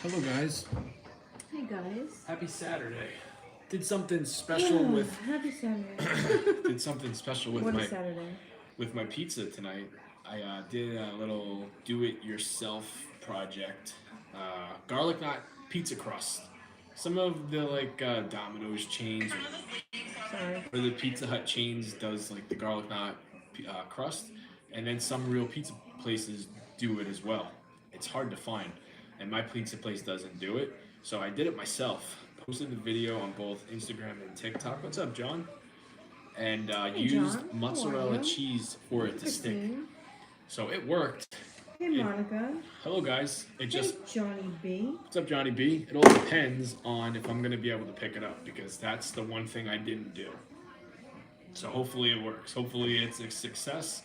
Hello, guys. Hey guys. Happy Saturday. Did something special with Happy Saturday. did something special with What my is Saturday? pizza tonight. I did a little do-it-yourself project. Garlic knot pizza crust. Some of the Domino's chains Sorry. or the Pizza Hut chains does like the garlic knot crust, and then some real pizza places do it as well. It's hard to find, and my pizza place doesn't do it, so I did it myself. Posted the video on both Instagram and TikTok. What's up, John? And Hey used John. How are mozzarella you? cheese for Hey it to stick. Christine. So it worked. Hey It, Monica. hello, guys. It Hey just Johnny B. What's up, Johnny B? It all depends on if I'm gonna be able to pick it up because that's the one thing I didn't do. So hopefully it works. Hopefully it's a success.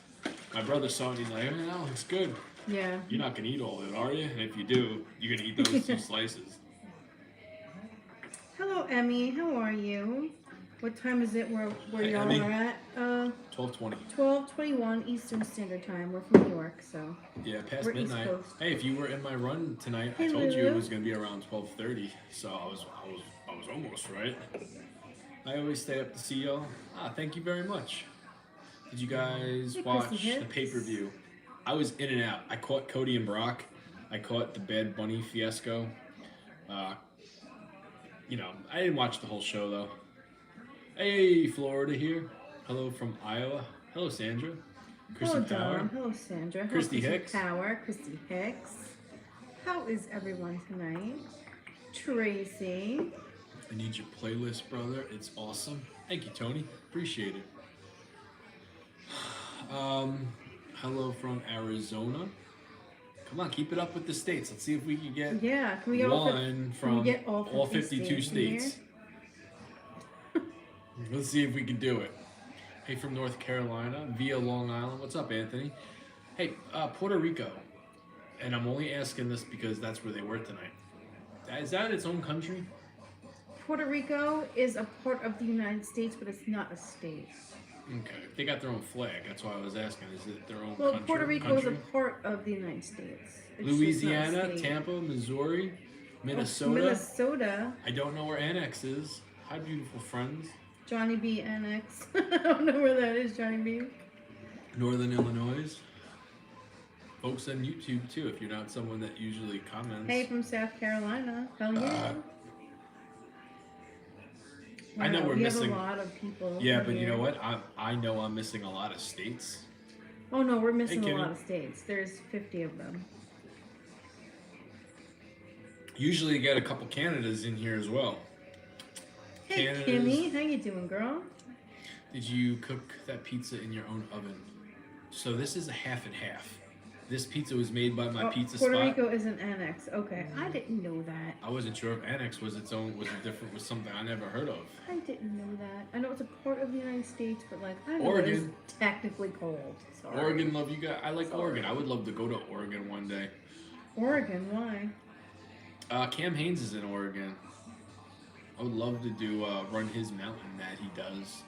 My brother saw it and he's like, "Oh, that looks good." Yeah. You're not gonna eat all of it, are you? And if you do, you're gonna eat those two slices. Hello Emmy. How are you? What time is it where Hey, y'all Emmy. are at? 12:20. 12:21 Eastern Standard Time. We're from New York, so Yeah, past we're East midnight. Coast. Hey, if you were in my run tonight, I Hey told you it Lulu. was gonna be around 12:30. So I was almost right. I always stay up to see y'all. Thank you very much. Did you guys Hey, watch Chrissy the Hicks. pay-per-view? I was in and out. I caught Cody and Brock. I caught the Bad Bunny fiasco. Uh, I didn't watch the whole show though. Hey, Florida here. Hello from Iowa. Hello, Sandra. Christy Hello Power. Don. Hello Sandra. Hello Christy Chrissy Hicks. Power. Christy Hicks. How is everyone tonight? Tracy. I need your playlist, brother. It's awesome. Thank you, Tony. Appreciate it. Hello from Arizona. Come on, keep it up with the states. Let's see if we can get Yeah, can we get one from get all all 50 52 states states. Let's see if we can do it. Hey, from North Carolina, via Long Island. What's up, Anthony? Hey, Puerto Rico. And I'm only asking this because that's where they were tonight. Is that its own country? Puerto Rico is a part of the United States, but it's not a state. Okay. They got their own flag. That's why I was asking. Is it their own Well, country? Puerto Rico is a part of the United States. It's just Louisiana, not a state. Tampa, Missouri, Minnesota. Minnesota. I don't know where Annex is. Hi, beautiful friends. Johnny B. Annex. I don't know where that is, Johnny B. Northern Illinois. Folks on YouTube too, if you're not someone that usually comments. Hey, from South Carolina. Hell yeah. I know we're missing. Have a lot of people. Yeah, but here. you know what? I know I'm missing a lot of states. Oh no, we're missing Hey, a Kitty. lot of states. There's 50 of them. Usually you get a couple Canadas in here as well. Hey Canada's- Kimmy, how you doing, girl? Did you cook that pizza in your own oven? So this is a half and half. This pizza was made by my pizza Puerto spot. Rico is an annex. Okay, I didn't know that. I wasn't sure if Annex was its own, was it different, was something I never heard of. I didn't know that. I know it's a part of the United States, but like I know Oregon. it's technically cold. Sorry. Oregon, love you guys. I like Sorry. Oregon. I would love to go to Oregon one day. Oregon, why? Cam Haynes is in Oregon. I would love to do run his mountain that he does.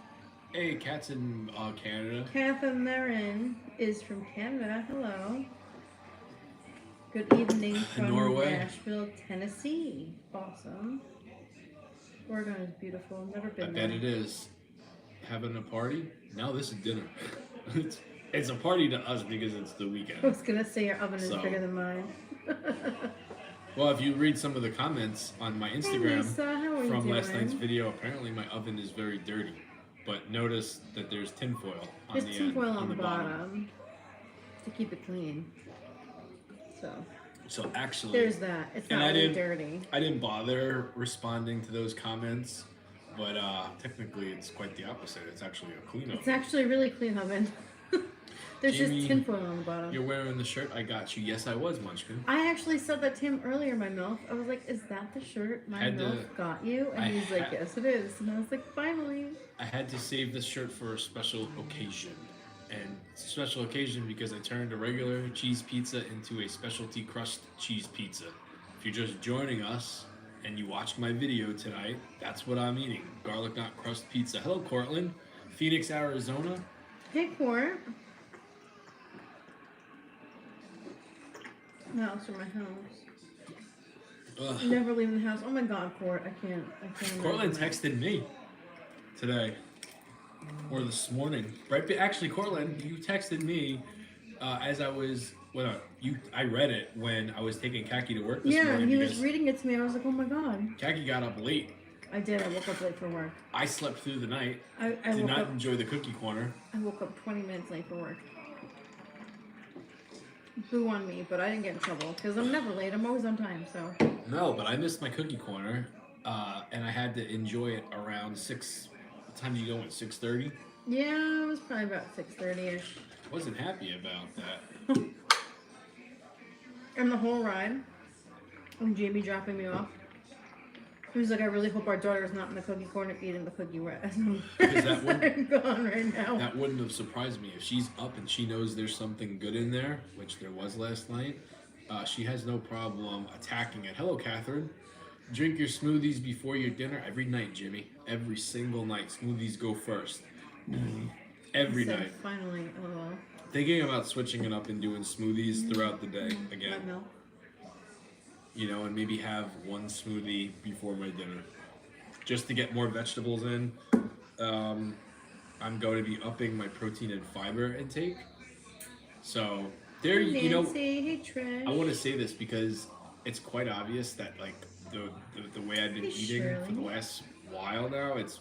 Hey, Cat's in Canada. Catherine Marin is from Canada. Hello. Good evening from Norway. Nashville, Tennessee. Awesome. Oregon is beautiful. Never I been bet there. it is. Having a party? No, this is dinner. it's a party to us because it's the I weekend. was gonna say your oven is So. bigger than mine. Well, if you read some of the comments on my Instagram Lisa, how are you from doing? last night's video, apparently my oven is very dirty. But notice that there's tinfoil on There's the tinfoil end, on the bottom to keep it clean. So actually, There's that. It's And not I really didn't- dirty. I didn't bother responding to those comments, but technically it's quite the opposite. It's actually a clean It's oven. actually a really clean oven. There's Jamie, just tinfoil on the bottom. You're wearing the shirt I got you. Yes, I was, Munchkin. I actually said that to him earlier, my MILF. I was like, is that the shirt my Had to- MILF got you? And I he's like, ha- yes, it is. And I was like, finally. I had to save this shirt for a special occasion. And it's a special occasion because I turned a regular cheese pizza into a specialty crust cheese pizza. If you're just joining us and you watched my video tonight, that's what I'm eating. Garlic knot crust pizza. Hello, Cortland. Phoenix, Arizona. Hey, Court. Mouse from my house. Ugh. Never leaving the house. Oh my God, Court. I can't. Cortland imagine that. texted me today or this morning. Actually, Cortland, you texted me as I was. Well, I read it when I was taking Kaki to work this Yeah, morning he was because reading it to me. I was like, oh my God. Kaki got up late. I did. I woke up late for work. I slept through the night. I Did woke not up. enjoy the cookie corner. I woke up 20 minutes late for work. Boo on me, but I didn't get in trouble because I'm never late. I'm always on time. So. No, but I missed my cookie corner, and I had to enjoy it around 6. What time do you go in? 6:30. Yeah, it was probably about 6:30ish. Wasn't happy about that. And the whole ride, and Jamie dropping me off, he was like, I really hope our daughter is not in the cookie corner eating the cookie rat. Because that I'm gone right now. That wouldn't have surprised me if she's up and she knows there's something good in there, which there was last night. She has no problem attacking it. Hello, Catherine. Drink your smoothies before your dinner every night, Jimmy. Every single night. Smoothies go first. Every Said, night. Finally, LOL. Thinking about switching it up and doing smoothies throughout the day again. Let milk. You know, and maybe have one smoothie before my dinner, just to get more vegetables in. I'm going to be upping my protein and fiber intake. So there, Nancy, you know, hey Trish. I want to say this because it's quite obvious that like the way I've been Hey, eating for Shirley. the last while now, it's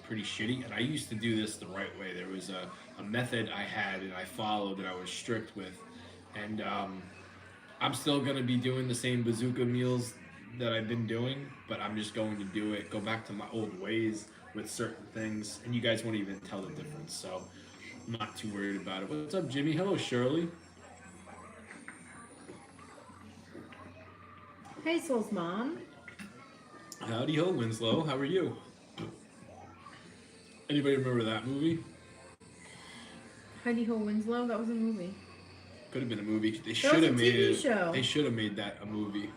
pretty shitty. And I used to do this the right way. There was a method I had and I followed that I was strict with, and I'm still going to be doing the same bazooka meals that I've been doing, but I'm just going to go back to my old ways with certain things, and you guys won't even tell the difference, so I'm not too worried about it. What's up, Jimmy? Hello, Shirley. Hey, Soul's mom. Howdy ho, Winslow. How are you? Anybody remember that movie? Heidi Ho Winslow. That was a movie. Could have been a movie. They That should was a have made TV it. show. They should have made that a movie.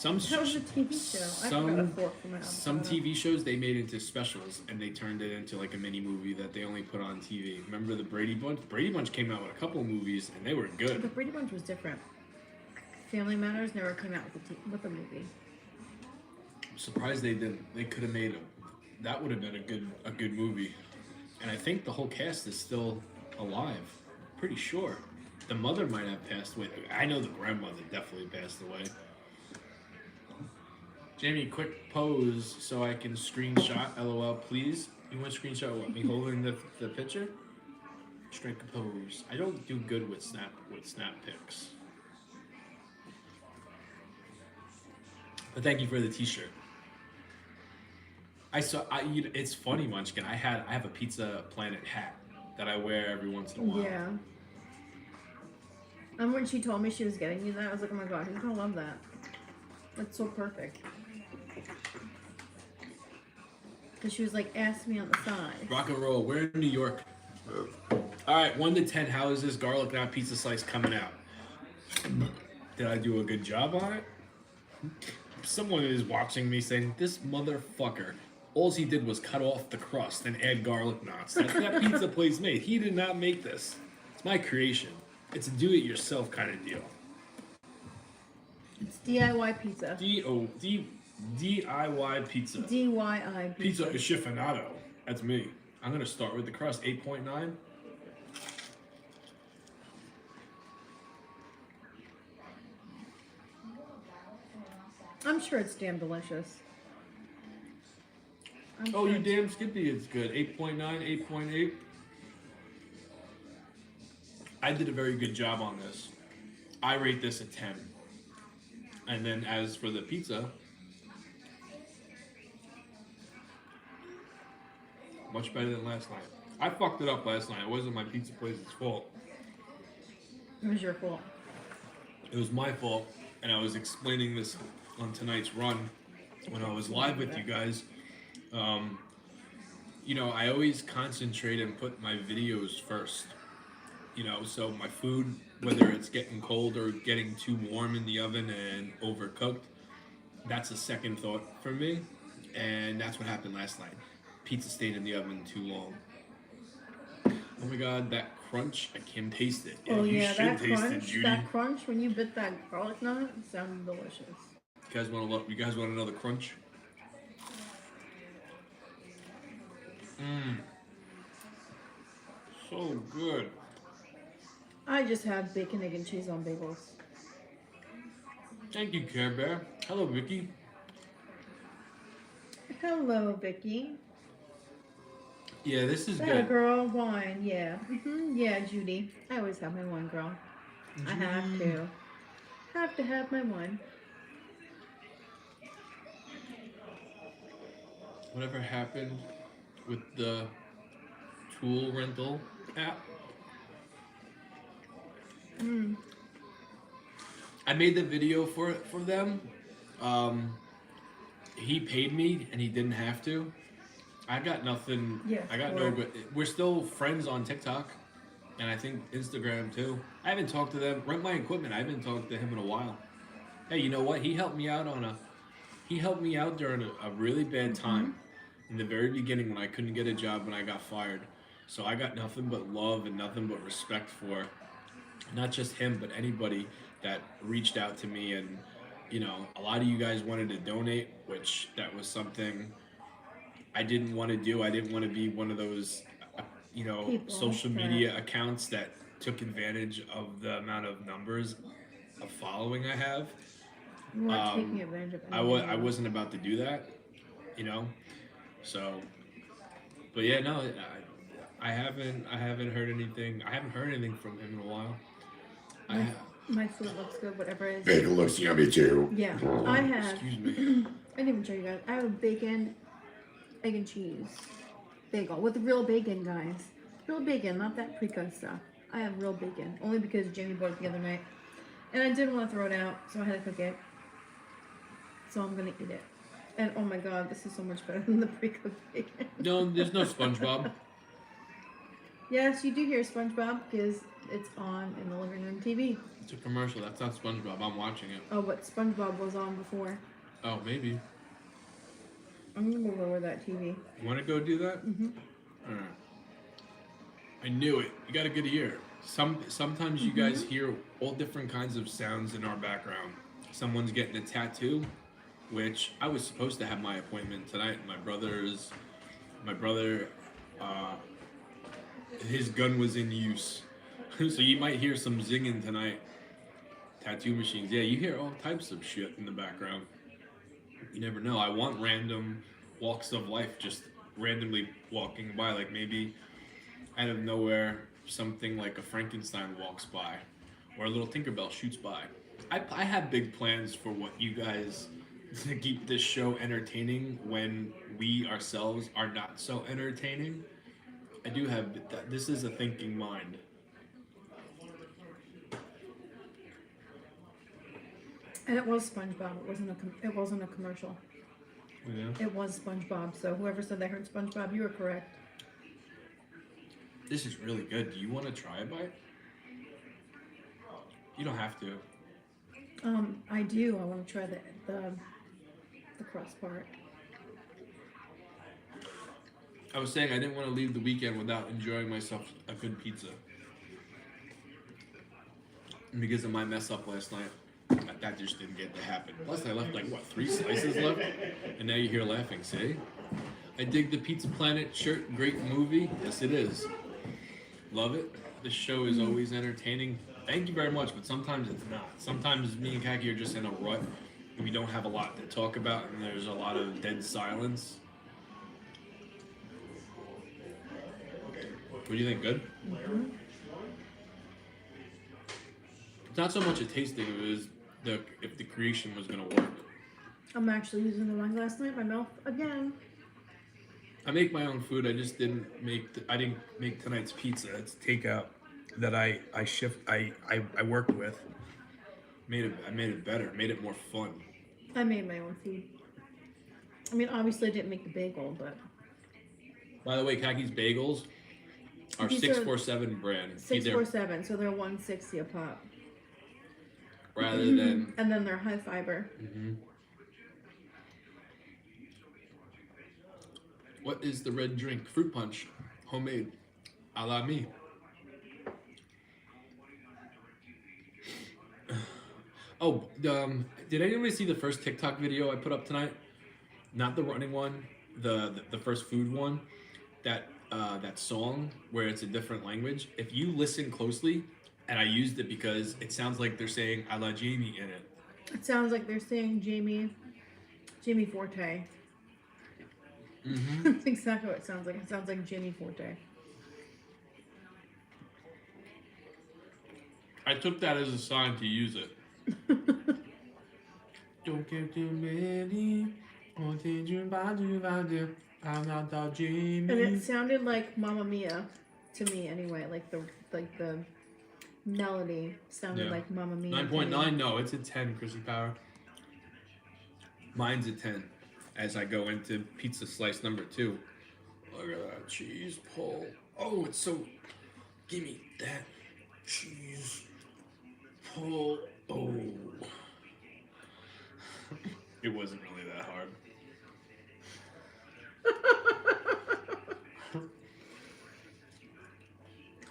That was a TV show. I forgot a fork for my Some avocado. TV shows they made into specials and they turned it into like a mini movie that they only put on TV. Remember the Brady Bunch? Brady Bunch came out with a couple movies and they were The good. Brady Bunch was different. Family Matters never came out with a movie. I'm surprised they didn't. They could have made that would have been a good movie. And I think the whole cast is still alive. Pretty sure. The mother might have passed away. I know the grandmother definitely passed away. Jamie, quick pose so I can screenshot. LOL, please. You want to screenshot what? Me holding the picture? Strike a pose. I don't do good with snap pics. But thank you for the T-shirt. It's funny, Munchkin. I have a Pizza Planet hat that I wear every once in a while. Yeah. And when she told me she was getting you that, I was like, oh my God, he's gonna love that. That's so perfect. Because she was like, ask me on the side. Rock and roll. We're in New York. All right, 1 to 10. How is this garlic knot pizza slice coming out? Did I do a good job on it? Someone is watching me saying, this motherfucker, all he did was cut off the crust and add garlic knots. That pizza place made. He did not make this. It's my creation. It's a do-it-yourself kind of deal. It's DIY pizza. DIY pizza. DIY Pizza aficionado. That's me. I'm going to start with the crust. 8.9. I'm sure it's damn delicious. Oh, you damn Skippy, it's good. 8.9, 8.8. I did a very good job on this. I rate this a 10. And then as for the pizza, much better than last night. I fucked it up last night. It wasn't my pizza place's fault. It was your fault. It was my fault, and I was explaining this on tonight's run when I was live with you guys. You know, I always concentrate and put my videos first. You know, so my food, whether it's getting cold or getting too warm in the oven and overcooked, that's a second thought for me. And that's what happened last night. Pizza stayed in the oven too long. Oh my God, that crunch, I can taste it. Oh you yeah, should that taste crunch, it, Judy. that crunch when you bit that garlic nut sounded delicious. You guys want another crunch? Mmm. So good. I just have bacon, egg, and cheese on bagels. Thank you, Care Bear. Hello, Vicky. Hello, Vicky. Yeah, this is That good. girl, wine, yeah. Yeah, Judy. I always have my wine, girl. I have to. Have to have my wine. Whatever happened with the tool rental app? Mm. I made the video for them. Um, he paid me and he didn't have to. I got nothing. Yes, I got or- no good. We're still friends on TikTok, and I think Instagram too. I haven't talked to them. Rent my equipment. I haven't talked to him in a while. Hey, you know what? He helped me out on a. He helped me out during a really bad time in the very beginning when I couldn't get a job when I got fired. So I got nothing but love and nothing but respect for not just him but anybody that reached out to me. And you know, a lot of you guys wanted to donate, which that was something I didn't want to do. I didn't want to be one of those, People social that- media accounts that took advantage of the amount of numbers of following I have. You weren't taking advantage of I anything. wasn't about to do that, you know. So, but yeah, no, I haven't heard anything. I haven't heard anything from him in a while. My food looks good, whatever it is. Bacon looks yummy too. Yeah, I have. Excuse me. I didn't even show you guys. I have a bacon, egg, and cheese bagel with real bacon, guys. Real bacon, not that pre-cooked stuff. I have real bacon, only because Jamie bought it the other night, and I didn't want to throw it out, so I had to cook it. So I'm gonna eat it. And oh my god, this is so much better than the pre-cooked bacon. No, there's no SpongeBob. Yes, you do hear SpongeBob because it's on in the living room TV. It's a commercial. That's not SpongeBob. I'm watching it. Oh, but SpongeBob was on before. Oh, maybe. I'm gonna go lower that TV. You want to go do that? Mm-hmm. All right. I knew it. You got a good ear. Sometimes you guys hear all different kinds of sounds in our background. Someone's getting a tattoo, which I was supposed to have my appointment tonight. My brother, his gun was in use, so you might hear some zinging tonight. Tattoo machines. Yeah, you hear all types of shit in the background. You never know. I want random walks of life just randomly walking by, like maybe out of nowhere something like a Frankenstein walks by or a little Tinkerbell shoots by. I have big plans for what you guys to keep this show entertaining when we ourselves are not so entertaining. I do have this is a thinking mind. And it was SpongeBob. It wasn't a commercial. Yeah. It was SpongeBob. So whoever said they heard SpongeBob, you were correct. This is really good. Do you want to try a bite? You don't have to. I do. I want to try the crust part. I was saying I didn't want to leave the weekend without enjoying myself a good pizza. And because of my mess up last night, that just didn't get to happen. Plus, I left like, what, 3 slices left? And now you're here laughing, see? I dig the Pizza Planet shirt. Great movie. Yes, it is. Love it. This show is always entertaining. Thank you very much, but sometimes it's not. Sometimes me and Kaki are just in a rut. We don't have a lot to talk about, and there's a lot of dead silence. What do you think? Good? Mm-hmm. It's not so much a tasting, it was if the creation was going to work. I'm actually using the wine glass to my mouth again. I make my own food. I just didn't make tonight's pizza. It's takeout that I worked with. I made it better. Made it more fun. I made my own food. I mean, obviously I didn't make the bagel, but By the way, Kaki's bagels are These are 647 brand. 647, so they're 160 a pop. Rather than And then they're high fiber. What is the red drink? Fruit punch, homemade, a la me. Oh, did anybody see the first TikTok video I put up tonight? Not the running one, the first food one. That song where it's a different language. If you listen closely, and I used it because it sounds like they're saying "I love Jamie" in it. It sounds like they're saying Jamie Forte. Mm-hmm. That's exactly what it sounds like. It sounds like Jamie Forte. I took that as a sign to use it. Don't give too many. I'm not the Jamie. And it sounded like Mamma Mia to me anyway. Like the melody sounded like Mamma Mia. 9.9. No, it's a 10. Chrissy Power. Mine's a 10. As I go into pizza slice number 2. Look at that cheese pull. Oh, it's so. Give me that cheese pull. Oh. It wasn't really that hard.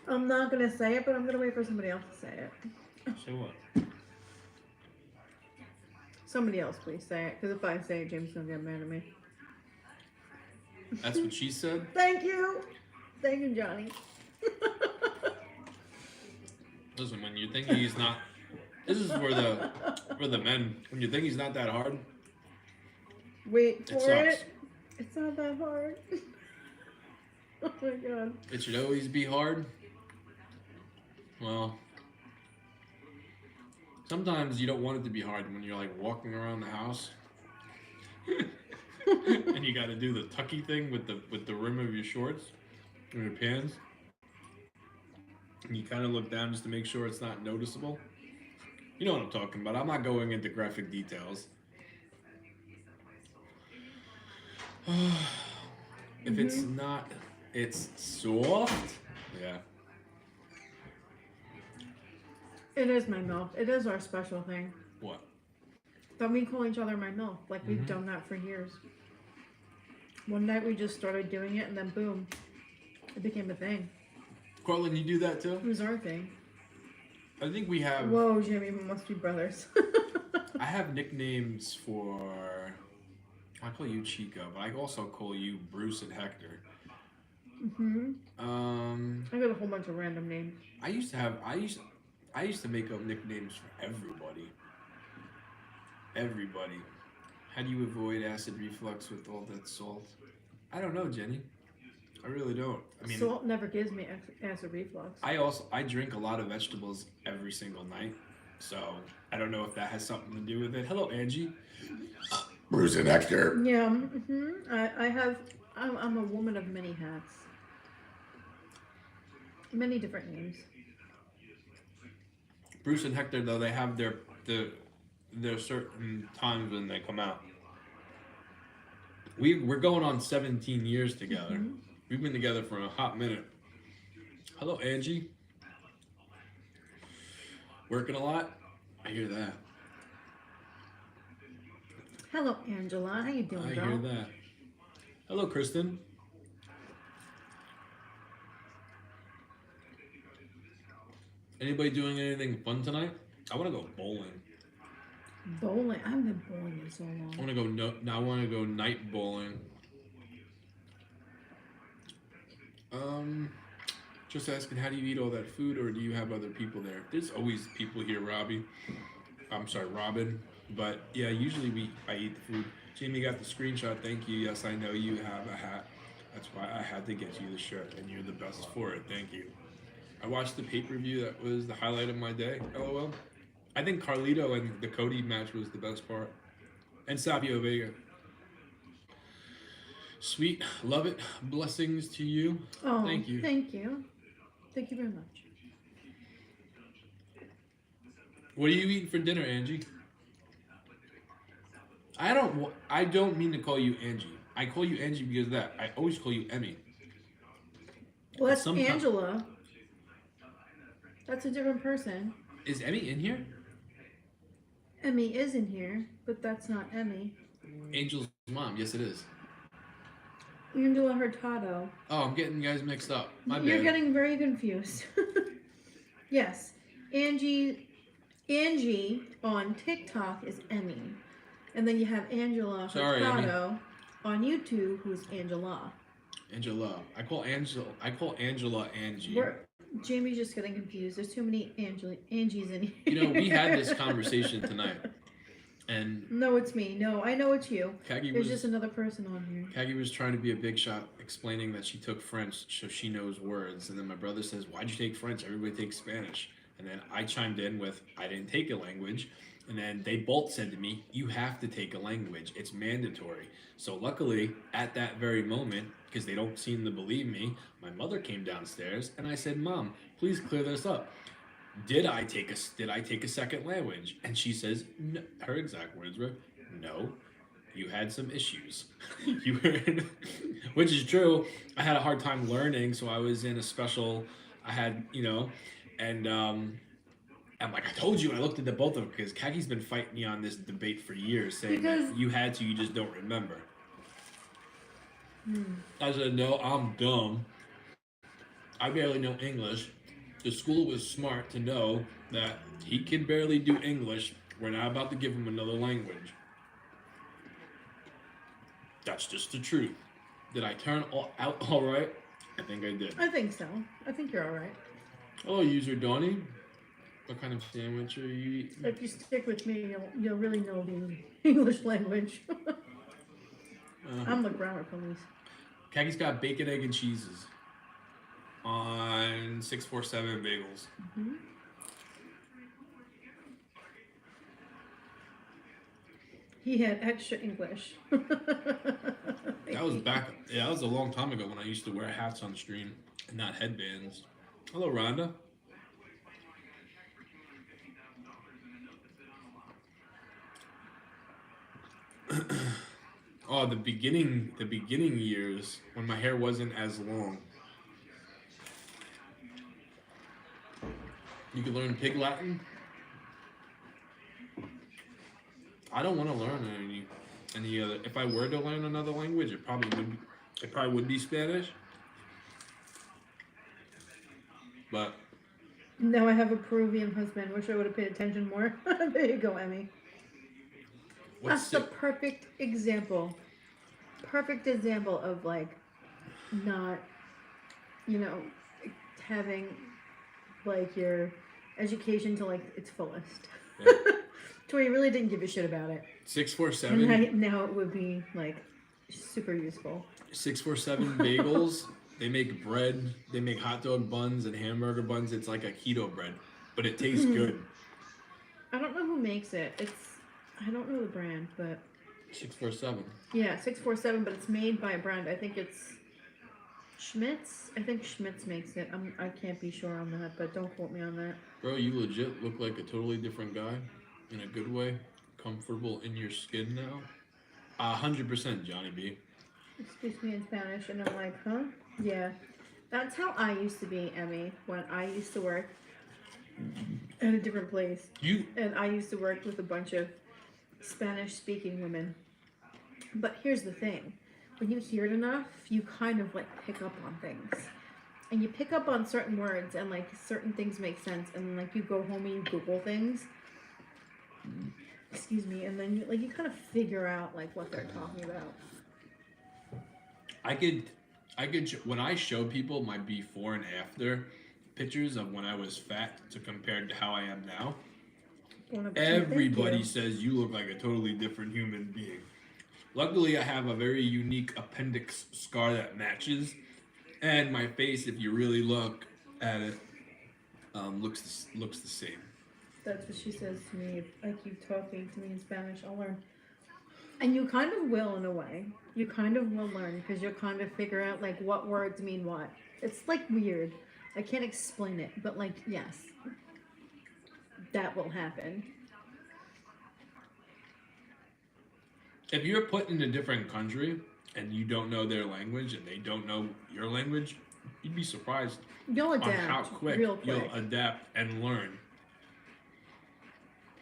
I'm not gonna say it, but I'm gonna wait for somebody else to say it. Say what? Somebody else, please say it. Because if I say it, James gonna get mad at me. That's what she said? Thank you, Johnny. Listen, when you think he's not, this is for the men. When you think he's not that hard, Wait it for it. sucks. It's not that hard. Oh my god. It should always be hard. Well, sometimes you don't want it to be hard when you're like walking around the house, and you got to do the tucky thing with the rim of your shorts or your pants, and you kind of look down just to make sure it's not noticeable. You know what I'm talking about. I'm not going into graphic details. If it's not, it's soft. Yeah. It is my milk. It is our special thing. What? That we call each other my milk. Like we've done that for years. One night we just started doing it, and then boom, it became a thing. Cortland, you do that too? It was our thing. I think we have. Whoa, Jimmy, we must be brothers. I have nicknames for. I call you Chico, but I also call you Bruce and Hector. I got a whole bunch of random names. I used to make up nicknames for everybody. Everybody. How do you avoid acid reflux with all that salt? I don't know, Jenny. I really don't. I mean, salt never gives me acid reflux. I drink a lot of vegetables every single night, so I don't know if that has something to do with it. Hello, Angie. Bruce and Hector. Yeah. I'm a woman of many hats. Many different names. Bruce and Hector, though, they have their certain times when they come out. We're going on 17 years together. We've been together for a hot minute. Hello, Angie. Working a lot? I hear that. Hello, Angela. How you doing, I girl? hear that. Hello, Kristen. Anybody doing anything fun tonight? I want to go bowling. Bowling? I haven't been bowling in so long. I want to go night bowling. Just asking, how do you eat all that food, or do you have other people there? There's always people here, Robin. But yeah, usually I eat the food. Jamie got the screenshot. Thank you. Yes, I know you have a hat. That's why I had to get you the shirt, and you're the best for it. Thank you. I watched the pay-per-view. That was the highlight of my day. LOL. I think Carlito and the Cody match was the best part. And Savio Vega. Sweet. Love it. Blessings to you. Oh, thank you. Thank you. Thank you very much. What are you eating for dinner, Angie? I don't mean to call you Angie. I call you Angie because of that. I always call you Emmy. Well, that's Angela. That's a different person. Is Emmy in here? Emmy is in here, but that's not Emmy. Angel's mom. Yes, it is. Angela Hurtado. Oh, I'm getting you guys mixed up. My bad. You're getting very confused. Yes. Angie Angie on TikTok is Emmy. And then you have Angela Sorry, Emmy. Hurtado on YouTube, who's Angela. Angela. I call Angela Angie. Jamie's just getting confused. There's too many Angies in here. You know, we had this conversation tonight. And no, it's me. No, I know it's you. There's just another person on here. Kagi was trying to be a big shot, explaining that she took French so she knows words. And then my brother says, "Why'd you take French? Everybody takes Spanish." And then I chimed in with, "I didn't take a language." And then they both said to me, "You have to take a language. It's mandatory." So luckily, at that very moment, because they don't seem to believe me, my mother came downstairs and I said, "Mom, please clear this up. Did I take a second language?" And she says, no, her exact words were, "No, you had some issues." You were, which is true. I had a hard time learning, so I was in a special. I had, and I'm like, "I told you." I looked at the both of them because Kagi's been fighting me on this debate for years, saying that you had to, you just don't remember. I said, "No, I'm dumb. I barely know English. The school was smart to know that he can barely do English. We're not about to give him another language." That's just the truth. Did I turn out all right? I think I did. I think so. I think you're all right. Hello, user Donnie. What kind of sandwich are you eating? If you stick with me, you'll really know the English language. I'm the grammar police. Kagi's got bacon, egg, and cheeses on 647 bagels. Mm-hmm. He had extra English. That was back. Yeah, that was a long time ago when I used to wear hats on stream and not headbands. Hello, Rhonda. Oh, the beginning years when my hair wasn't as long. You could learn Pig Latin. I don't want to learn any other. If I were to learn another language, it probably would be Spanish. But now I have a Peruvian husband. Wish I would have paid attention more. There you go, Emmy. That's the perfect example. Perfect example of like not, having like your education to like its fullest. Yeah. To where you really didn't give a shit about it. 647. And now it would be like super useful. 647 bagels. They make bread. They make hot dog buns and hamburger buns. It's like a keto bread, but it tastes good. I don't know who makes it. I don't know the brand, but 647. Yeah, 647, but it's made by a brand. I think it's Schmitz. I think Schmitz makes it. I can't be sure on that, but don't quote me on that. Bro, you legit look like a totally different guy, in a good way. Comfortable in your skin now. 100%, Johnny B. Excuse me in Spanish, and I'm like, huh? Yeah, that's how I used to be, Emmy, when I used to work at a different place. And I used to work with a bunch of Spanish-speaking women. But here's the thing. When you hear it enough, you kind of like pick up on things. And you pick up on certain words and like certain things make sense. And like you go home and you Google things. Excuse me. And then you kind of figure out like what they're talking about. I could, when I show people my before and after pictures of when I was fat to compared to how I am now, everybody says you look like a totally different human being. Luckily, I have a very unique appendix scar that matches, and my face, if you really look at it, looks the same. That's what she says to me. If I keep talking to me in Spanish, I'll learn. And you kind of will, in a way. You kind of will learn, because you'll kind of figure out, like, what words mean what. It's, like, weird. I can't explain it, but, like, yes. That will happen. If you're put in a different country and you don't know their language and they don't know your language, you'd be surprised you'll adapt on how quick you'll adapt and learn.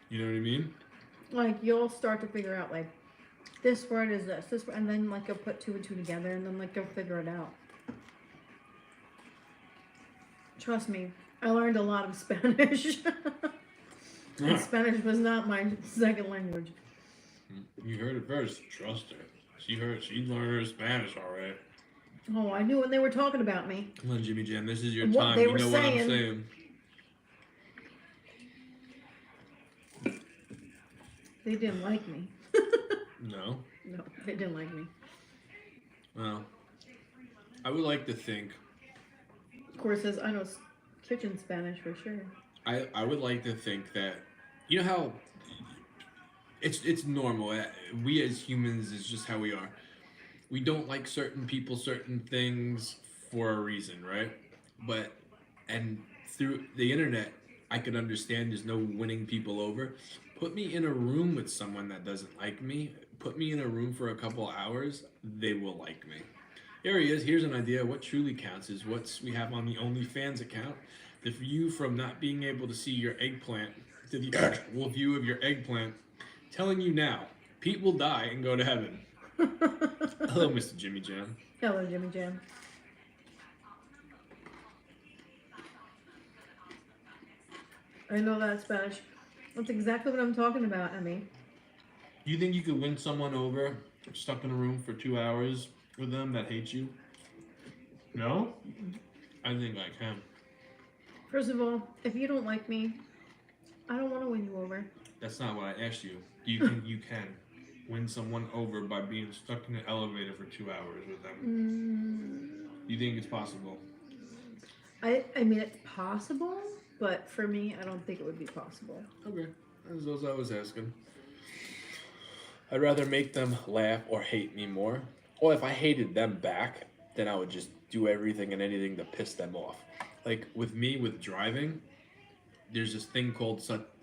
You know what I mean? Like, you'll start to figure out, like, this word is this word, and then, like, you'll put two and two together, and then, like, you'll figure it out. Trust me, I learned a lot of Spanish. And Spanish was not my second language. You heard it first. Trust her. She learned her Spanish already. Oh, I knew when they were talking about me. Come on, Jimmy Jam. This is your What time. they You were know what I'm saying. saying. They didn't like me. No. No, they didn't like me. Well, I would like to think. Of course, says I know kitchen Spanish for sure. I would like to think that, you know how it's normal. We as humans is just how we are. We don't like certain people, certain things for a reason, right? But and through the internet, I could understand there's no winning people over. Put me in a room with someone that doesn't like me. Put me in a room for a couple hours, they will like me. Here he is. Here's an idea. What truly counts is what we have on the OnlyFans account. The view from not being able to see your eggplant to the actual view of your eggplant. Telling you now, Pete will die and go to heaven. Hello, Mr. Jimmy Jam. Hello, Jimmy Jam. I know that Spanish. That's exactly what I'm talking about, Emmy. Do you think you could win someone over stuck in a room for 2 hours with them that hates you? No? I think I can. First of all, if you don't like me, I don't want to win you over. That's not what I asked you. Do you think you can win someone over by being stuck in an elevator for 2 hours with them? You think it's possible? I mean, it's possible, but for me, I don't think it would be possible. Okay. That's what I was asking. I'd rather make them laugh or hate me more. Or if I hated them back, then I would just do everything and anything to piss them off. Like with me, with driving, there's this thing called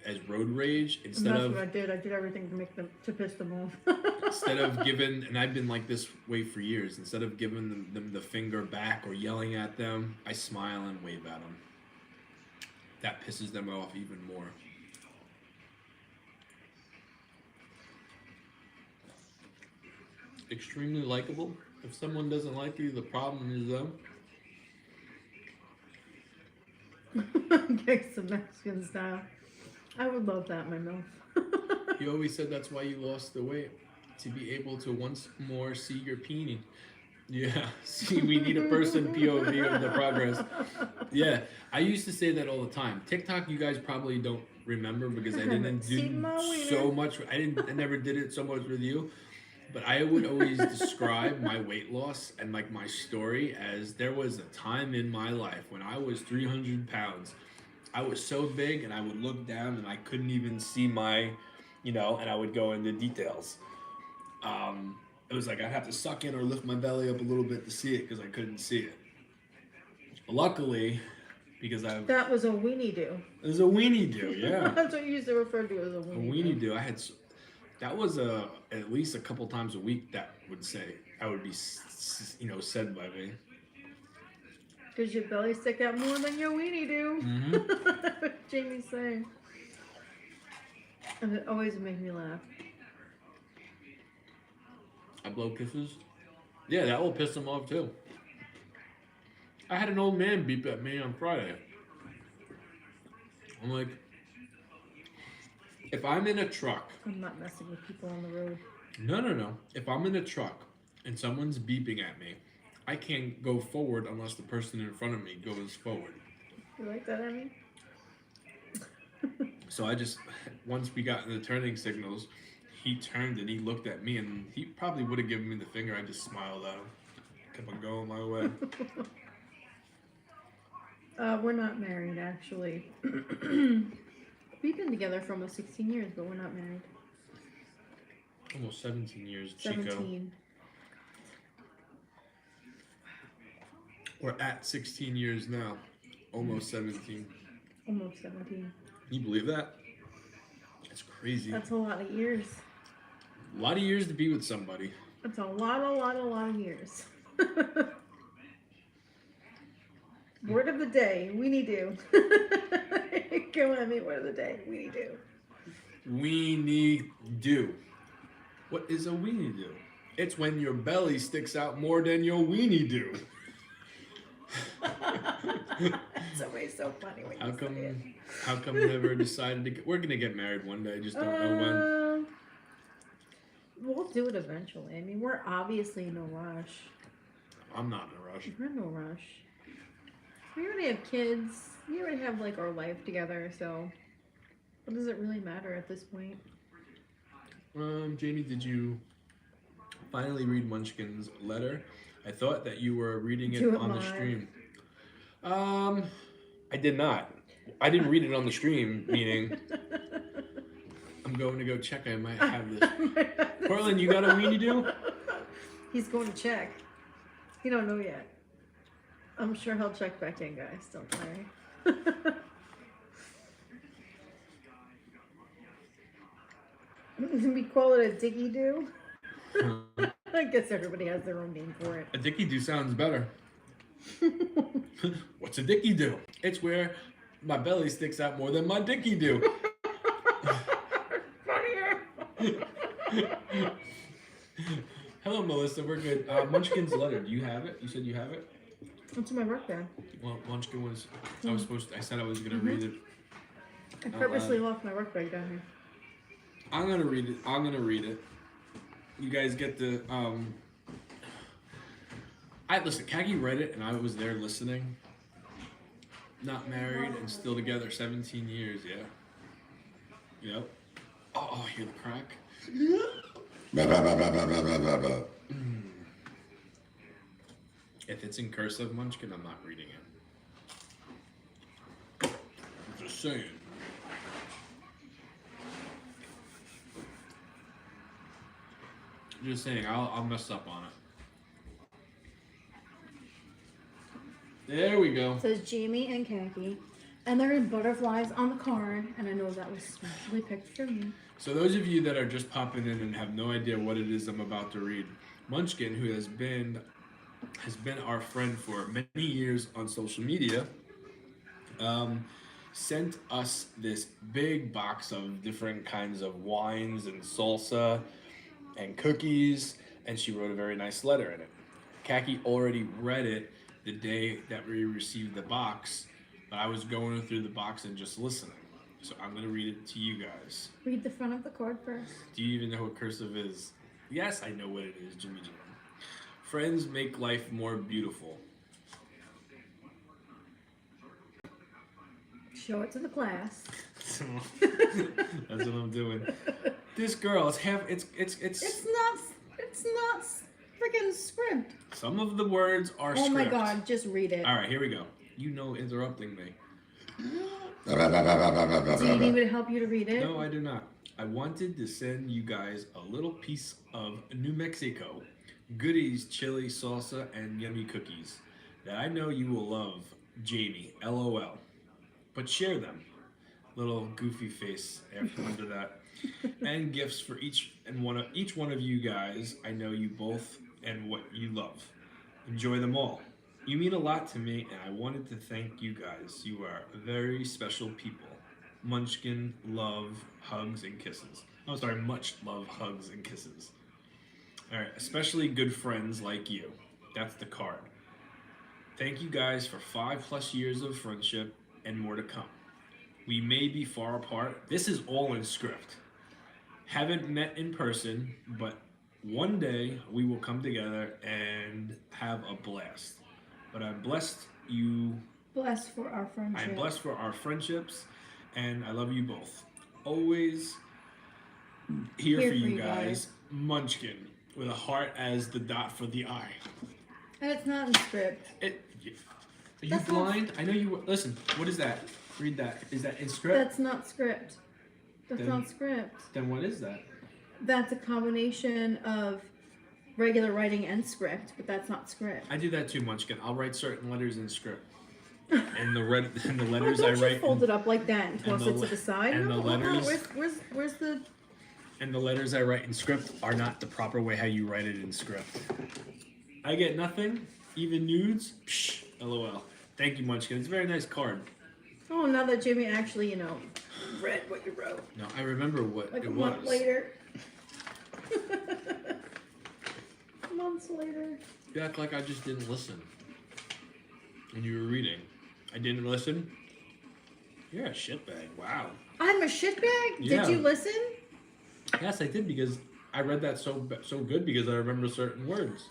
as road rage. And that's what I did. I did everything to piss them off. Instead of giving, and I've been like this way for years, instead of giving them the finger back or yelling at them, I smile and wave at them. That pisses them off even more. Extremely likable. If someone doesn't like you, the problem is them. Gangsta Mexican style. I would love that, my MILF. You always said that's why you lost the weight. To be able to once more see your peenie. Yeah, see, we need a person POV of the progress. Yeah, I used to say that all the time. TikTok, you guys probably don't remember because I didn't do so much. I never did it so much with you. But I would always describe my weight loss and like my story as there was a time in my life when I was 300 pounds. I was so big and I would look down and I couldn't even see my, and I would go into details. It was like I'd have to suck in or lift my belly up a little bit to see it because I couldn't see it. Luckily, because That was a weenie do. It was a weenie do, yeah. That's what you used to refer to as a weenie do. That was at least a couple times a week that would be said by me. Because your belly stick out more than your weenie do. Mm-hmm. Jamie's saying. And it always made me laugh. I blow kisses. Yeah, that will piss them off too. I had an old man beep at me on Friday. I'm like, if I'm in a truck. I'm not messing with people on the road. No. If I'm in a truck and someone's beeping at me, I can't go forward unless the person in front of me goes forward. You like that, Emmy? So once we got in the turning signals, he turned and he looked at me and he probably would have given me the finger. I just smiled at him. Kept on going my way. We're not married, actually. We've been together for almost 16 years, but we're not married. Almost 17 years, Chico. 17. We're at 16 years now. Almost 17. Almost 17. Can you believe that? It's crazy. That's a lot of years. A lot of years to be with somebody. That's a lot of years. Word of the day, weenie do. Come on, me, word of the day, weenie do. Weenie do. What is a weenie do? It's when your belly sticks out more than your weenie do. It's always so funny when How you say it. come? How come we never decided to? We're gonna get married one day. Just don't know when. We'll do it eventually. I mean, we're obviously in no rush. I'm not in a rush. We're in no rush. We already have kids. We already have like our life together. So, what does it really matter at this point? Jamie, did you finally read Munchkin's letter? I thought that you were reading it Do it on the live. stream. I did not. I didn't read it on the stream, meaning I'm going to go check. I might have this. Portland, you got a weenie do? He's going to check. He don't know yet. I'm sure he'll check back in, guys. Don't worry. We call it a diggy do. I guess everybody has their own name for it. A dicky do sounds better. What's a dicky do? It's where my belly sticks out more than my dicky do. Hello, Melissa. We're good. Munchkin's letter. Do you have it? You said you have it? It's in my work bag. Well, Munchkin was. I was supposed to. I said I was gonna read it. I purposely left my work bag down here. I'm gonna read it. I'm gonna read it. You guys get the. I listen. Kagi read it, and I was there listening. Not married and still together 17 years. Yeah. Yep. Oh, I hear the crack. If it's in cursive, Munchkin, I'm not reading it. I'm just saying. Just saying, I'll mess up on it. There we go. It says Jamie and Khaki. And there are butterflies on the card. And I know that was specially picked for me. So those of you that are just popping in and have no idea what it is I'm about to read, Munchkin, who has been our friend for many years on social media, sent us this big box of different kinds of wines and salsa and cookies, and she wrote a very nice letter in it. Khaki already read it the day that we received the box, but I was going through the box and just listening. So I'm going to read it to you guys. Read the front of the card first. Do you even know what cursive is? Yes, I know what it is, Jimmy Jim. Friends make life more beautiful. Show it to the class. That's what I'm doing. This girl, it's It's not freaking script. some of the words are Oh my script. god, just read it. All right, here we go. You know, interrupting me. Do you need me to help you to read it? No, I do not. I wanted to send you guys a little piece of New Mexico goodies, chili, salsa, and yummy cookies that I know you will love, Jamie. LOL. But share them. Little goofy face after under that. And gifts for each one of you guys. I know you both and what you love. Enjoy them all. You mean a lot to me, and I wanted to thank you guys. You are very special people. Munchkin, love, hugs, and kisses. Oh, sorry, much love, hugs, and kisses. All right, especially good friends like you. That's the card. Thank you guys for 5+ years of friendship and more to come. We may be far apart. This is all in script. Haven't met in person, but one day we will come together and have a blast. But I'm blessed Blessed for our friendship. I'm blessed for our friendships, and I love you both. Always here for you guys. Munchkin, with a heart as the dot for the eye. And it's not in script. Are you That's blind? I know you were. Listen, what is that? Read that. Is that in script? That's not script. That's Then- not script. Then what is that? That's a combination of regular writing and script, but that's not script. I do that too, Munchkin. I'll write certain letters in script. And the letters I Don't write you fold it up like that and toss the it to le- the side? and the No, hold on. letters- Where's the... and the letters I write in script are not the proper way how you write it in script. I get nothing, even nudes. Psh, LOL. Thank you, Munchkin. It's a very nice card. Oh, now that Jamie actually, read what you wrote. No, I remember what Like it a was. month later. Months later. You act like I just didn't listen. And you were reading. I didn't listen. You're a shitbag. Wow. I'm a shitbag? Yeah. Did you listen? Yes, I did because I read that so good because I remember certain words.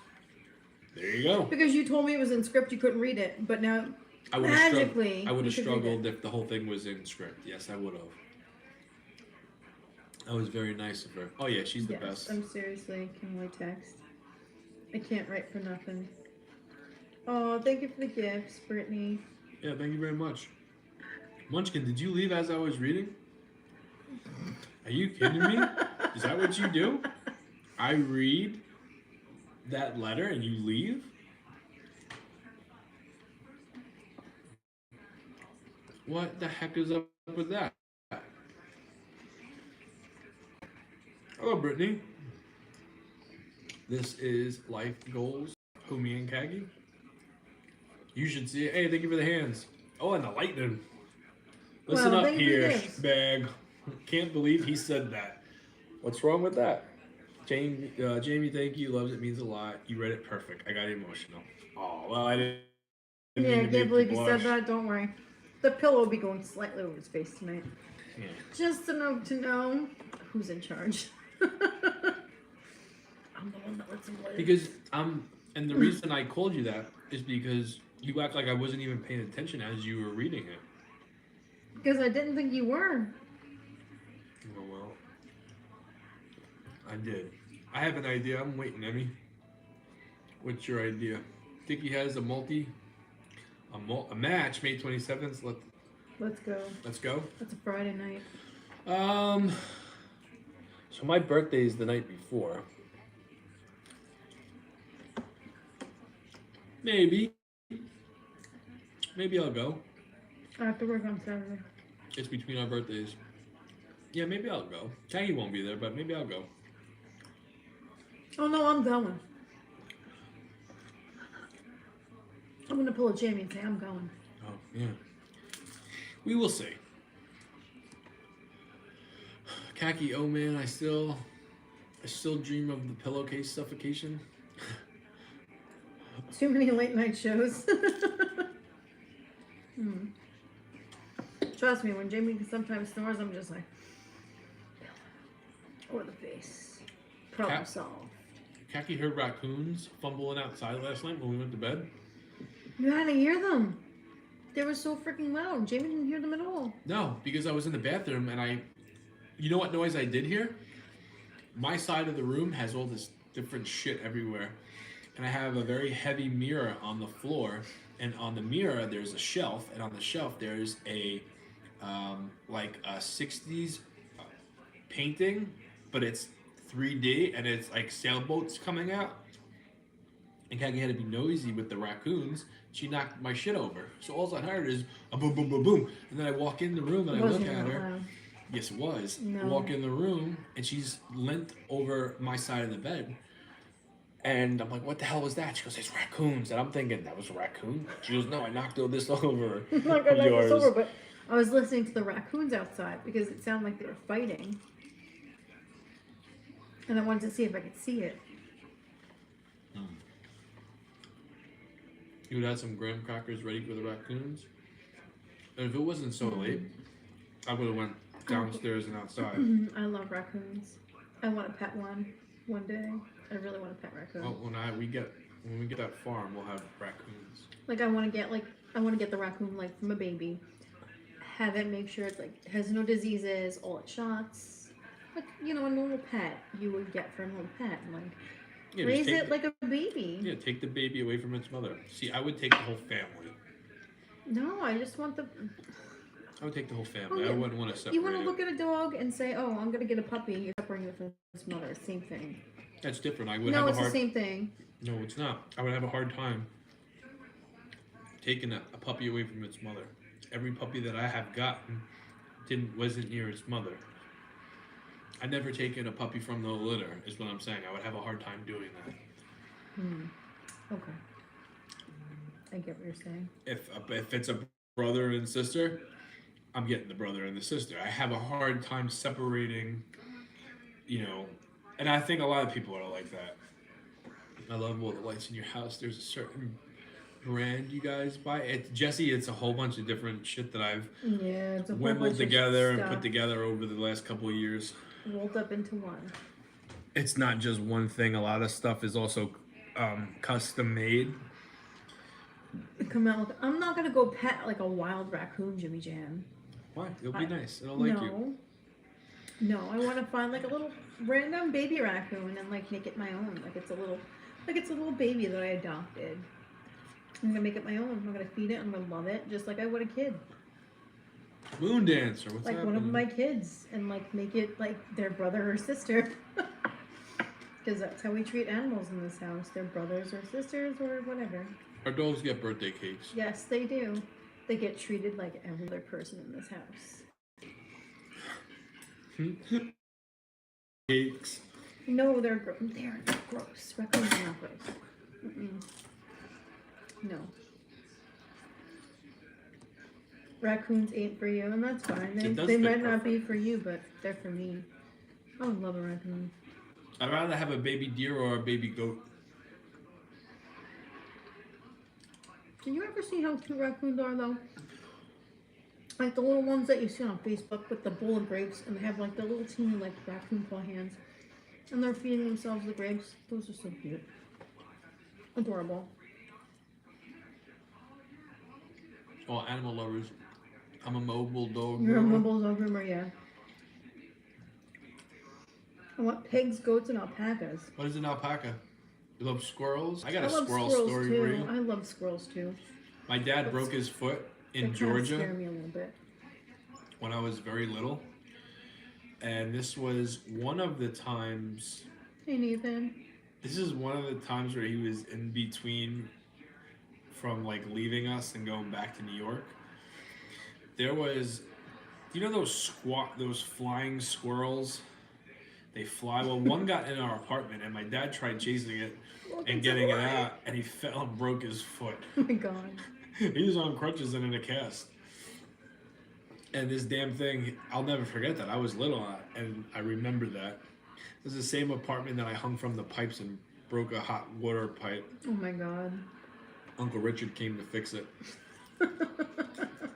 There you go. Because you told me it was in script, you couldn't read it, but now I would have magically I would you have could read struggled it. if the whole thing was in script. Yes, I would have. That was very nice of her. Oh yeah, she's the Yes, best. I'm seriously can only text. I can't write for nothing. Oh, thank you for the gifts, Brittany. Yeah, thank you very much. Munchkin, did you leave as I was reading? Are you kidding me? Is that what you do? I read that letter and you leave? What the heck is up with that? Hello, Brittany. This is Life Goals, Kumi and Kagi. You should see it. Hey, thank you for the hands. Oh, and the lightning. Listen Well, up thank you for the here, gifts. bag. Can't believe he said that. What's wrong with that? Jamie, thank you. Loves it, means a lot. You read it perfect. I got emotional. Oh, well, I didn't Yeah, mean I to can't make believe you you said blush. that. Don't worry. The pillow will be going slightly over his face tonight. Yeah. Just enough to know who's in charge. I'm the one that lets him live. Because and the reason I called you that is because you act like I wasn't even paying attention as you were reading it. Because I didn't think you were. Oh well, I did. I have an idea. I'm waiting, Emmy. What's your idea? Think he has a match May 27th. Let's go. Let's go. That's a Friday night. Um. So my birthday is the night before. Maybe. Maybe I'll go. I have to work on Saturday. It's between our birthdays. Yeah, maybe I'll go. Taggy won't be there, but maybe I'll go. Oh no, I'm going. I'm gonna pull a Jamie and say I'm going. Oh, yeah. We will see. Khaki, oh man, I still dream of the pillowcase suffocation. Too many late night shows. Trust me, when Jamie sometimes snores, I'm just like, or the face. Problem solved. Khaki heard raccoons fumbling outside last night when we went to bed. You had to hear them. They were so freaking loud. Jamie didn't hear them at all. No, because I was in the bathroom and you know what noise I did hear? My side of the room has all this different shit everywhere. And I have a very heavy mirror on the floor. And on the mirror, there's a shelf. And on the shelf, there's like a 60s painting, but it's 3D and it's like sailboats coming out. And Kagi had to be noisy with the raccoons. She knocked my shit over. So all I heard is a boom, boom, boom, boom. And then I walk in the room and I look at her. Loud. Yes, it was. No. I walk in the room and she's leant over my side of the bed. And I'm like, what the hell was that? She goes, it's raccoons. And I'm thinking, that was a raccoon? She goes, no, I knocked all this over. Like I knocked this over, but I was listening to the raccoons outside because it sounded like they were fighting. And I wanted to see if I could see it. You would have some graham crackers ready for the raccoons. And if it wasn't so late, I would have went downstairs and outside. I love raccoons. I want to pet one day. I really want to pet raccoon. Well, when we get that farm, we'll have raccoons. Like I want to get the raccoon like from a baby. Have it make sure it's like has no diseases, all its shots. Like, you know, a normal pet you would get for a normal pet. Like Yeah, raise it like a baby. Yeah, take the baby away from its mother. See, I would take the whole family. No, I just want the. I would take the whole family. Oh, I wouldn't want to separate You want to it. look at a dog and say, "Oh, I'm gonna get a puppy." You're separating it from its mother. Same thing. That's different. I would No, have it's a hard. the same thing. No, it's not. I would have a hard time taking a puppy away from its mother. Every puppy that I have gotten wasn't near its mother. I never taken a puppy from the litter. Is what I'm saying. I would have a hard time doing that. Okay. I get what you're saying. If it's a brother and sister, I'm getting the brother and the sister. I have a hard time separating, and I think a lot of people are like that. I love all the lights in your house. There's a certain brand you guys buy? Jesse, it's a whole bunch of different shit that I've Yeah, it's a whole wimbled bunch together of and put stuff together over the last couple of years. rolled up into one. It's not just one thing. A lot of stuff is also custom made. Come out. I'm not gonna go pet like a wild raccoon, Jimmy Jam. Why? It'll be I, nice. It'll like you. no, no. I want to find like a little random baby raccoon and like make it my own. Like it's a little baby that I adopted. I'm gonna make it my own. I'm gonna feed it. I'm gonna love it just like I would a kid. Moon Dancer. What's Like happening? one of my kids, and like make it like their brother or sister. Because that's how we treat animals in this house. They're brothers or sisters or whatever. Our dogs get birthday cakes. Yes, they do. They get treated like every other person in this house. Cakes. No, they're gross. Raccoons are not gross. Mm-mm. No. Raccoons ain't for you, and that's fine. It does They fit might not be perfect. for you, but they're for me. I would love a raccoon. I'd rather have a baby deer or a baby goat. Did you ever see how cute raccoons are, though? Like the little ones that you see on Facebook with the bowl of grapes, and they have like the little teeny like raccoon claw hands, and they're feeding themselves the grapes. Those are so cute, adorable. Oh, animal lovers. I'm a mobile dog. You're a groomer. mobile dog groomer, yeah. I want pigs, goats, and alpacas. What is an alpaca? You love squirrels? I got I a love squirrel squirrels story too. for you. I love squirrels too. My dad broke his foot They in kinda Georgia scare me a little bit. when I was very little. And this was one of the times, Hey Nathan. this is one of the times where he was in between from like leaving us and going back to New York. There was, you know those flying squirrels? They fly. Well, one got in our apartment, and my dad tried chasing it and getting it out, and he fell and broke his foot. Oh my god. He was on crutches and in a cast. And this damn thing, I'll never forget that. I was little, and I remember that. This is the same apartment that I hung from the pipes and broke a hot water pipe. Oh my god. Uncle Richard came to fix it, Oh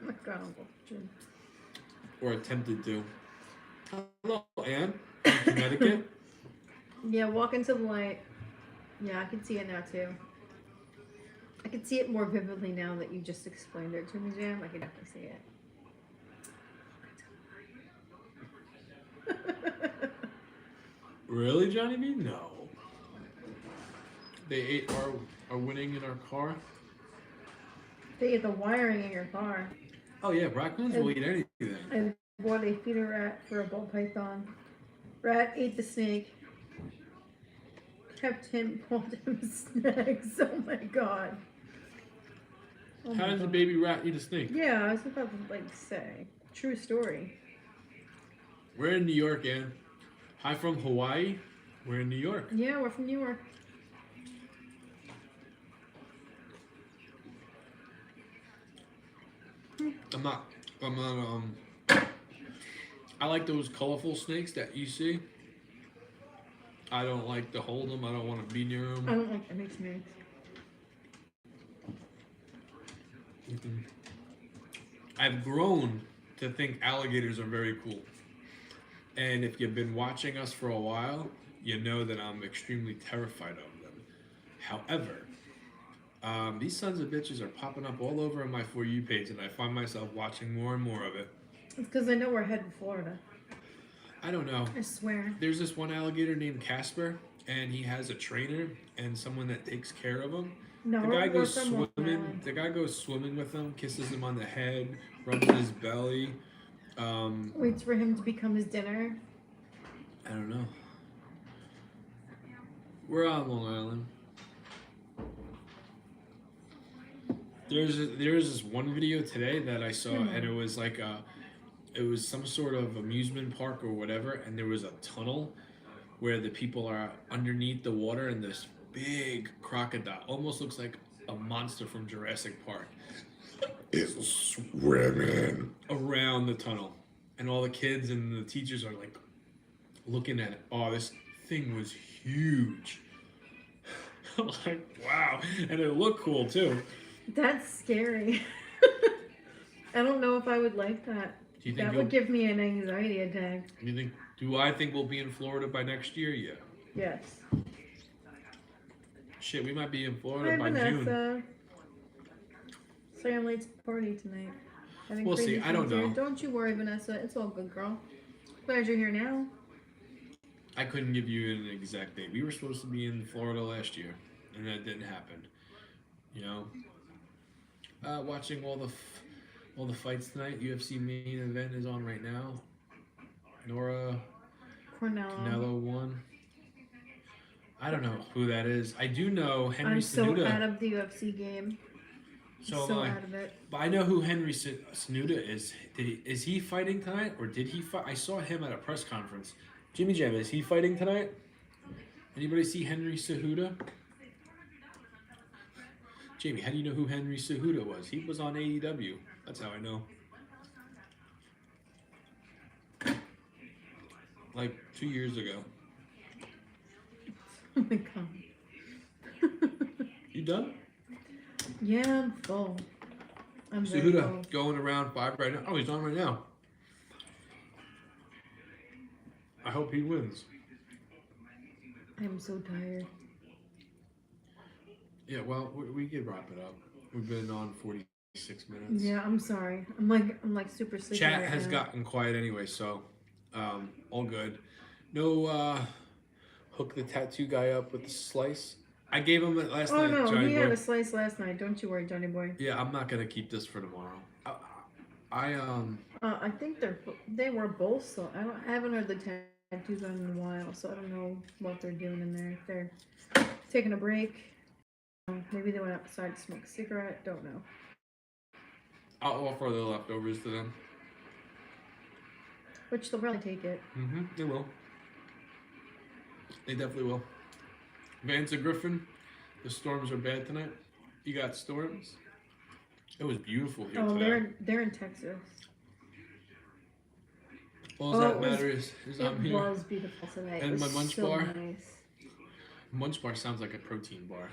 my god, Uncle Richard. or attempted to. Hello, Ann. From Connecticut. Yeah, walk into the light. Yeah, I can see it now too. I can see it more vividly now that you just explained it to me, Jam. I can definitely see it. Really, Johnny B? No. They ate our winning in our car. They ate the wiring in your car. Oh yeah, raccoons will eat anything. And boy, they feed a rat for a ball python. Rat ate the snake. Kept him, called him snacks. Oh my god. Oh How my does a God. baby rat eat a snake? Yeah, I was about to like say. True story. We're in New York, Ann. Hi from Hawaii. We're in New York. Yeah, we're from New York. I'm not, I like those colorful snakes that you see. I don't like to hold them. I don't want to be near I them. don't like any snakes. I've grown to think alligators are very cool. And if you've been watching us for a while, you know that I'm extremely terrified of them. However, these sons of bitches are popping up all over on my For You page, and I find myself watching more and more of it. It's because I know we're heading Florida. I don't know. I swear. There's this one alligator named Casper, and he has a trainer and someone that takes care of him. No, The guy we're goes from Long swimming. Island. The guy goes swimming with him, kisses him on the head, rubs his belly. Waits for him to become his dinner. I don't know. We're on Long Island. There's this one video today that I saw, and it was like it was some sort of amusement park or whatever, and there was a tunnel where the people are underneath the water, and this big crocodile almost looks like a monster from Jurassic Park It's swimming. around the tunnel, and all the kids and the teachers are like looking at it. Oh, this thing was huge. I'm like, wow, and it looked cool too. That's scary. I don't know if I would like that. Do you think That would give me an anxiety attack. you think? Do I think we'll be in Florida by next year? Yeah. Yes. Shit, we might be in Florida Hi, by June. Vanessa. Sorry I'm late to the party tonight. Having We'll crazy see. I don't things here. know. Don't you worry, Vanessa. It's all good, girl. Glad you're here now. I couldn't give you an exact date. We were supposed to be in Florida last year, and that didn't happen. You know, watching all the fights tonight. UFC main event is on right now. Nora Canelo won. I don't know who that is. I do know Henry I'm so Cejudo. out of the UFC game. So So am I. out of it. But I know who Henry Cejudo is. Is he fighting tonight, or did he fight? I saw him at a press conference. Jimmy Jam, is he fighting tonight? Anybody see Henry Cejudo? Jamie, how do you know who Henry Cejudo was? He was on AEW. That's how I know. Like 2 years ago. Oh my god. You done? Yeah, I'm full. I'm very full. Cejudo going around 5 right now. Oh, he's on right now. I hope he wins. I'm so tired. Yeah, well, we could wrap it up. We've been on 46 minutes. Yeah, I'm sorry. I'm like super sleepy. Chat right has now. gotten quiet anyway, so all good. No hook the tattoo guy up with the slice. I gave him it last Oh night, no, Johnny he boy. had a slice last night. Don't you worry, Johnny boy. Yeah, I'm not gonna keep this for tomorrow. I think they were both so. I haven't heard the tattoos on in a while, so I don't know what they're doing in there. If they're taking a break, maybe they went outside to smoke a cigarette. Don't know. I'll offer the leftovers to them. Which they'll probably take it. They will. They definitely will. Vance and Griffin, the storms are bad tonight. You got storms? It was beautiful here Oh, today. they're in Texas. All Oh, that it was- matters is I'm It here. was beautiful tonight. And It my was munch so bar? nice. Munch bar sounds like a protein bar.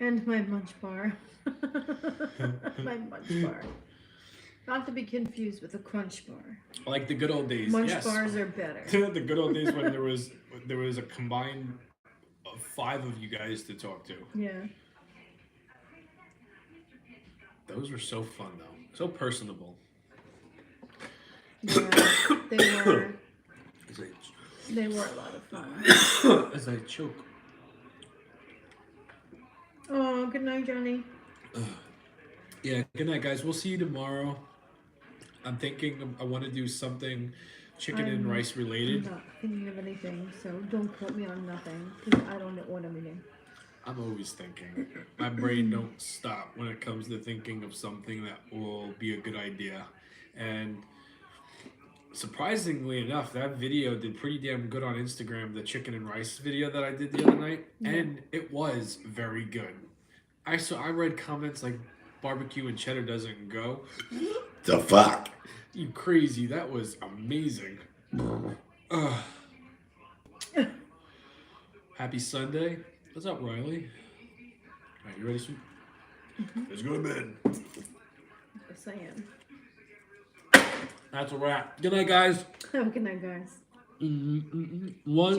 And my munch bar. My munch bar. Not to be confused with a crunch bar. Like the good old days. Munch yes. bars are better. The good old days when there was a combined of 5 of you guys to talk to. Yeah. Those were so fun though. So personable. Yeah. They were As they were a lot of fun. as I choke. Oh, good night, Johnny. Yeah, good night guys. We'll see you tomorrow. I'm thinking I want to do something chicken and rice I'm related. not thinking of anything, so don't quote me on nothing, because I don't know what I'm eating. I'm always thinking. My brain don't stop when it comes to thinking of something that will be a good idea. And surprisingly enough, that video did pretty damn good on Instagram, the chicken and rice video that I did the other night. Yeah. And it was very good. I read comments like barbecue and cheddar doesn't go. The fuck? You crazy. That was amazing. Happy Sunday. What's up, Riley? Alright, you ready, sweet? Let's go to bed. Yes, I am. That's a wrap. Good night, guys. Have a good night, guys. One.